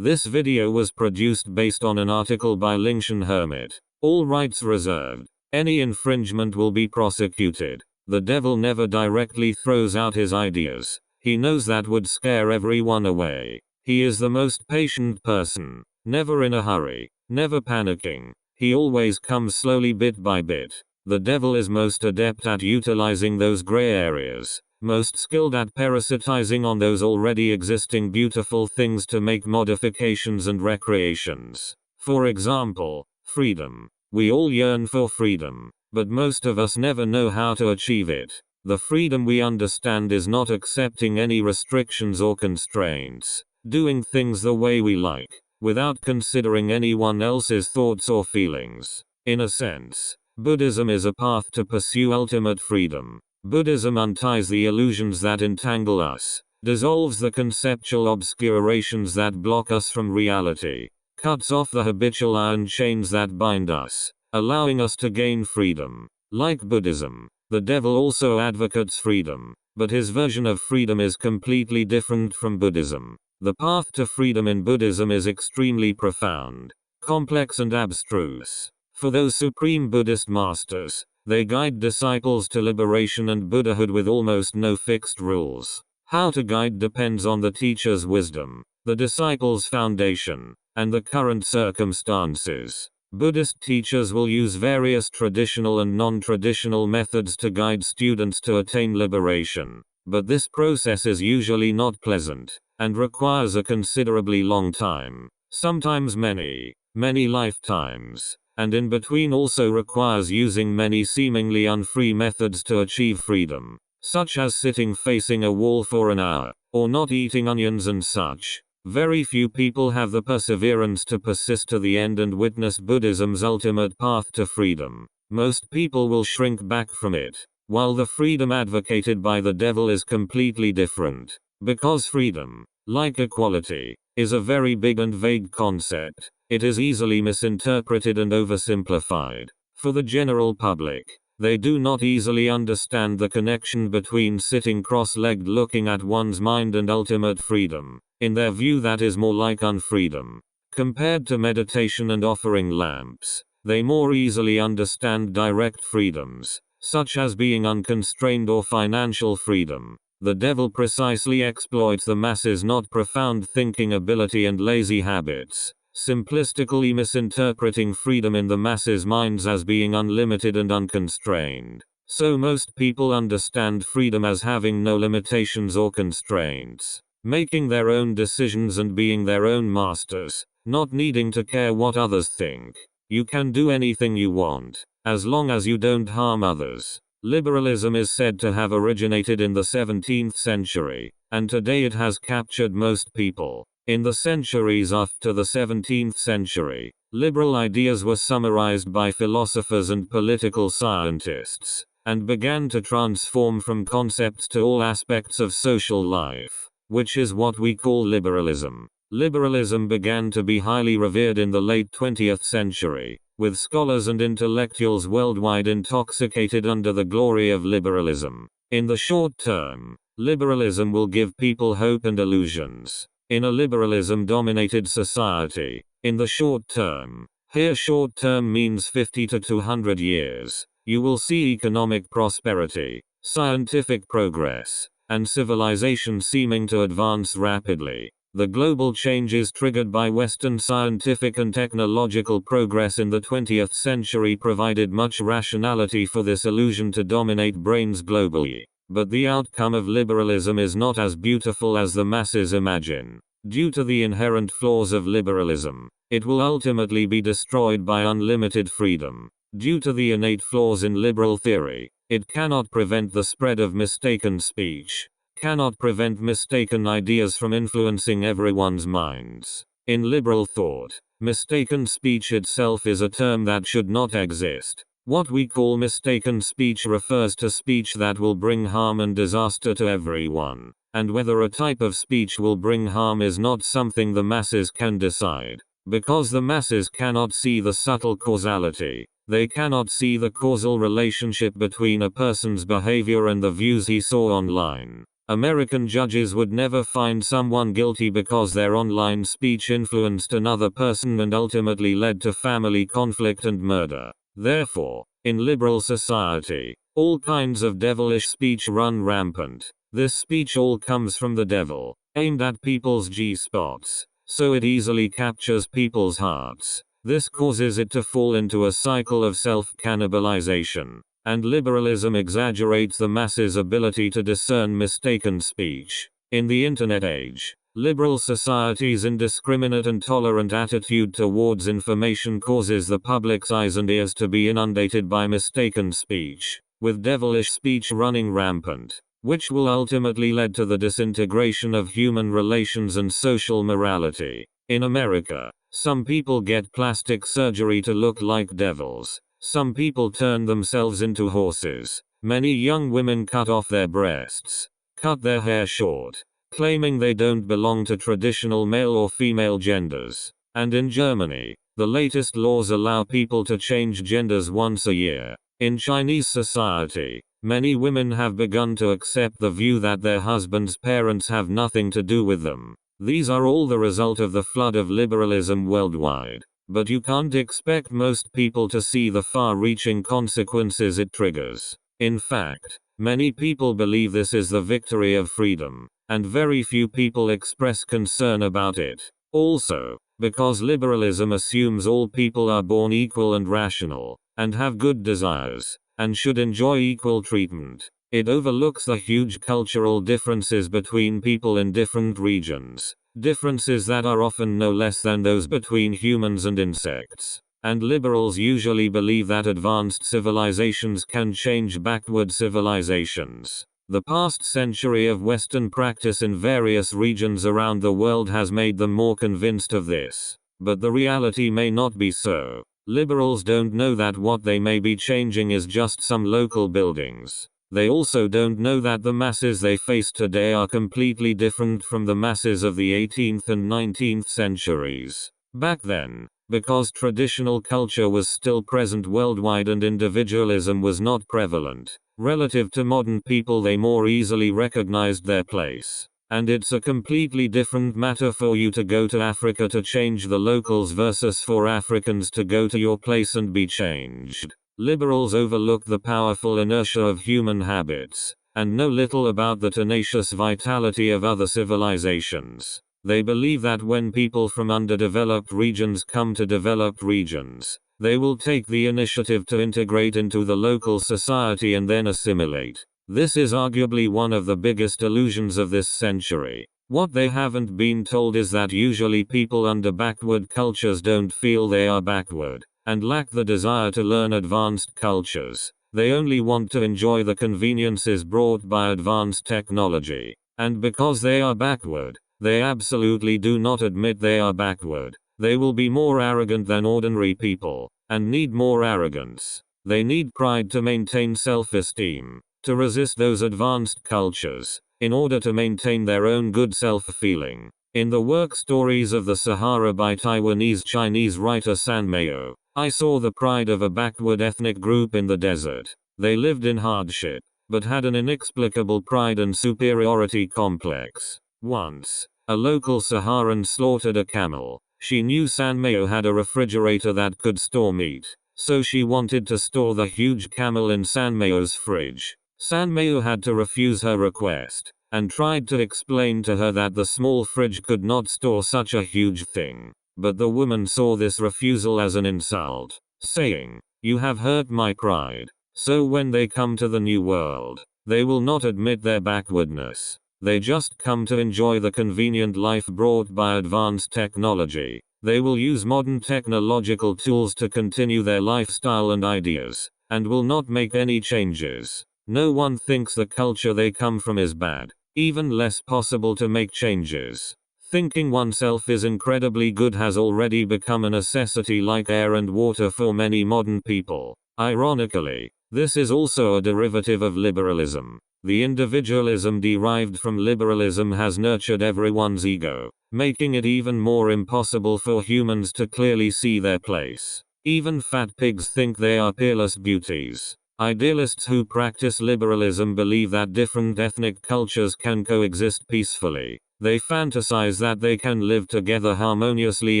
This video was produced based on an article by Lingshan Hermit. All rights reserved. Any infringement will be prosecuted. The devil never directly throws out his ideas. He knows that would scare everyone away. He is the most patient person. Never in a hurry. Never panicking. He always comes slowly bit by bit. The devil is most adept at utilizing those gray areas. Most skilled at parasitizing on those already existing beautiful things to make modifications and recreations. For example, freedom. We all yearn for freedom, but most of us never know how to achieve it. The freedom we understand is not accepting any restrictions or constraints, doing things the way we like, without considering anyone else's thoughts or feelings. In a sense, Buddhism is a path to pursue ultimate freedom. Buddhism unties the illusions that entangle us, dissolves the conceptual obscurations that block us from reality, cuts off the habitual iron chains that bind us, allowing us to gain freedom. Like Buddhism, the devil also advocates freedom, but his version of freedom is completely different from Buddhism. The path to freedom in Buddhism is extremely profound, complex and abstruse. For those supreme Buddhist masters, they guide disciples to liberation and Buddhahood with almost no fixed rules. How to guide depends on the teacher's wisdom, the disciple's foundation, and the current circumstances. Buddhist teachers will use various traditional and non-traditional methods to guide students to attain liberation, but this process is usually not pleasant, and requires a considerably long time, sometimes many lifetimes. And in between also requires using many seemingly unfree methods to achieve freedom, such as sitting facing a wall for an hour, or not eating onions and such. Very few people have the perseverance to persist to the end and witness Buddhism's ultimate path to freedom. Most people will shrink back from it, while the freedom advocated by the devil is completely different. Because freedom, like equality, is a very big and vague concept. It is easily misinterpreted and oversimplified. For the general public, they do not easily understand the connection between sitting cross-legged looking at one's mind and ultimate freedom. In their view, that is more like unfreedom. Compared to meditation and offering lamps, they more easily understand direct freedoms, such as being unconstrained or financial freedom. The devil precisely exploits the masses' not profound thinking ability and lazy habits, simplistically misinterpreting freedom in the masses' minds as being unlimited and unconstrained. So most people understand freedom as having no limitations or constraints, making their own decisions and being their own masters, not needing to care what others think. You can do anything you want, as long as you don't harm others. Liberalism is said to have originated in the 17th century, and today it has captured most people. In the centuries after the 17th century, liberal ideas were summarized by philosophers and political scientists, and began to transform from concepts to all aspects of social life, which is what we call liberalism. Liberalism began to be highly revered in the late 20th century, with scholars and intellectuals worldwide intoxicated under the glory of liberalism. In the short term, liberalism will give people hope and illusions. In a liberalism-dominated society, in the short term, here short term means 50 to 200 years, you will see economic prosperity, scientific progress, and civilization seeming to advance rapidly. The global changes triggered by Western scientific and technological progress in the 20th century provided much rationality for this illusion to dominate brains globally. But the outcome of liberalism is not as beautiful as the masses imagine. Due to the inherent flaws of liberalism, it will ultimately be destroyed by unlimited freedom. Due to the innate flaws in liberal theory, it cannot prevent the spread of mistaken speech, cannot prevent mistaken ideas from influencing everyone's minds. In liberal thought, mistaken speech itself is a term that should not exist. What we call mistaken speech refers to speech that will bring harm and disaster to everyone, and whether a type of speech will bring harm is not something the masses can decide. Because the masses cannot see the subtle causality, they cannot see the causal relationship between a person's behavior and the views he saw online. American judges would never find someone guilty because their online speech influenced another person and ultimately led to family conflict and murder. Therefore, in liberal society, all kinds of devilish speech run rampant. This speech all comes from the devil, aimed at people's G-spots, so it easily captures people's hearts. This causes it to fall into a cycle of self-cannibalization, and liberalism exaggerates the masses' ability to discern mistaken speech. In the internet age, liberal society's indiscriminate and tolerant attitude towards information causes the public's eyes and ears to be inundated by mistaken speech, with devilish speech running rampant, which will ultimately lead to the disintegration of human relations and social morality. In America, some people get plastic surgery to look like devils. Some people turn themselves into horses. Many young women cut off their breasts, cut their hair short, claiming they don't belong to traditional male or female genders. And in Germany, the latest laws allow people to change genders once a year. In Chinese society, many women have begun to accept the view that their husband's parents have nothing to do with them. These are all the result of the flood of liberalism worldwide. But you can't expect most people to see the far-reaching consequences it triggers. In fact, many people believe this is the victory of freedom, and very few people express concern about it. Also, because liberalism assumes all people are born equal and rational, and have good desires, and should enjoy equal treatment, it overlooks the huge cultural differences between people in different regions. Differences that are often no less than those between humans and insects. And liberals usually believe that advanced civilizations can change backward civilizations. The past century of Western practice in various regions around the world has made them more convinced of this. But the reality may not be so. Liberals don't know that what they may be changing is just some local buildings. They also don't know that the masses they face today are completely different from the masses of the 18th and 19th centuries. Back then, because traditional culture was still present worldwide and individualism was not prevalent, relative to modern people they more easily recognized their place. And it's a completely different matter for you to go to Africa to change the locals versus for Africans to go to your place and be changed. Liberals overlook the powerful inertia of human habits, and know little about the tenacious vitality of other civilizations. They believe that when people from underdeveloped regions come to developed regions, they will take the initiative to integrate into the local society and then assimilate. This is arguably one of the biggest illusions of this century. What they haven't been told is that usually people under backward cultures don't feel they are backward, and lack the desire to learn advanced cultures. They only want to enjoy the conveniences brought by advanced technology. And because they are backward, they absolutely do not admit they are backward. They will be more arrogant than ordinary people, and need more arrogance. They need pride to maintain self-esteem, to resist those advanced cultures, in order to maintain their own good self-feeling. In the work Stories of the Sahara by Taiwanese Chinese writer San Meo, I saw the pride of a backward ethnic group in the desert. They lived in hardship, but had an inexplicable pride and superiority complex. Once, a local Saharan slaughtered a camel. She knew San Meo had a refrigerator that could store meat, so she wanted to store the huge camel in San Meo's fridge. San Meo had to refuse her request, and tried to explain to her that the small fridge could not store such a huge thing. But the woman saw this refusal as an insult, saying, "You have hurt my pride." So when they come to the New World, they will not admit their backwardness. They just come to enjoy the convenient life brought by advanced technology. They will use modern technological tools to continue their lifestyle and ideas, and will not make any changes. No one thinks the culture they come from is bad, even less possible to make changes. Thinking oneself is incredibly good has already become a necessity like air and water for many modern people. Ironically, this is also a derivative of liberalism. The individualism derived from liberalism has nurtured everyone's ego, making it even more impossible for humans to clearly see their place. Even fat pigs think they are peerless beauties. Idealists who practice liberalism believe that different ethnic cultures can coexist peacefully. They fantasize that they can live together harmoniously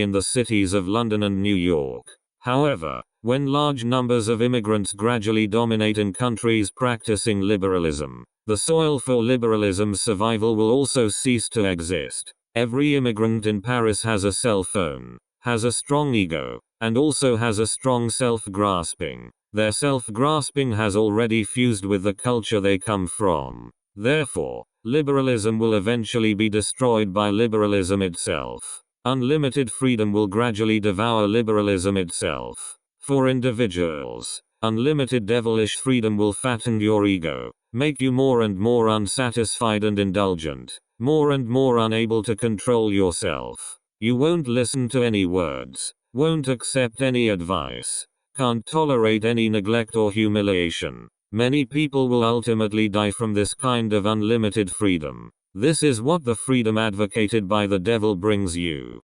in the cities of London and New York. However, when large numbers of immigrants gradually dominate in countries practicing liberalism, the soil for liberalism's survival will also cease to exist. Every immigrant in Paris has a cell phone, has a strong ego, and also has a strong self-grasping. Their self-grasping has already fused with the culture they come from. Therefore, liberalism will eventually be destroyed by liberalism itself. Unlimited freedom will gradually devour liberalism itself. For individuals, unlimited devilish freedom will fatten your ego, make you more and more unsatisfied and indulgent, more and more unable to control yourself. You won't listen to any words, won't accept any advice, can't tolerate any neglect or humiliation. Many people will ultimately die from this kind of unlimited freedom. This is what the freedom advocated by the devil brings you.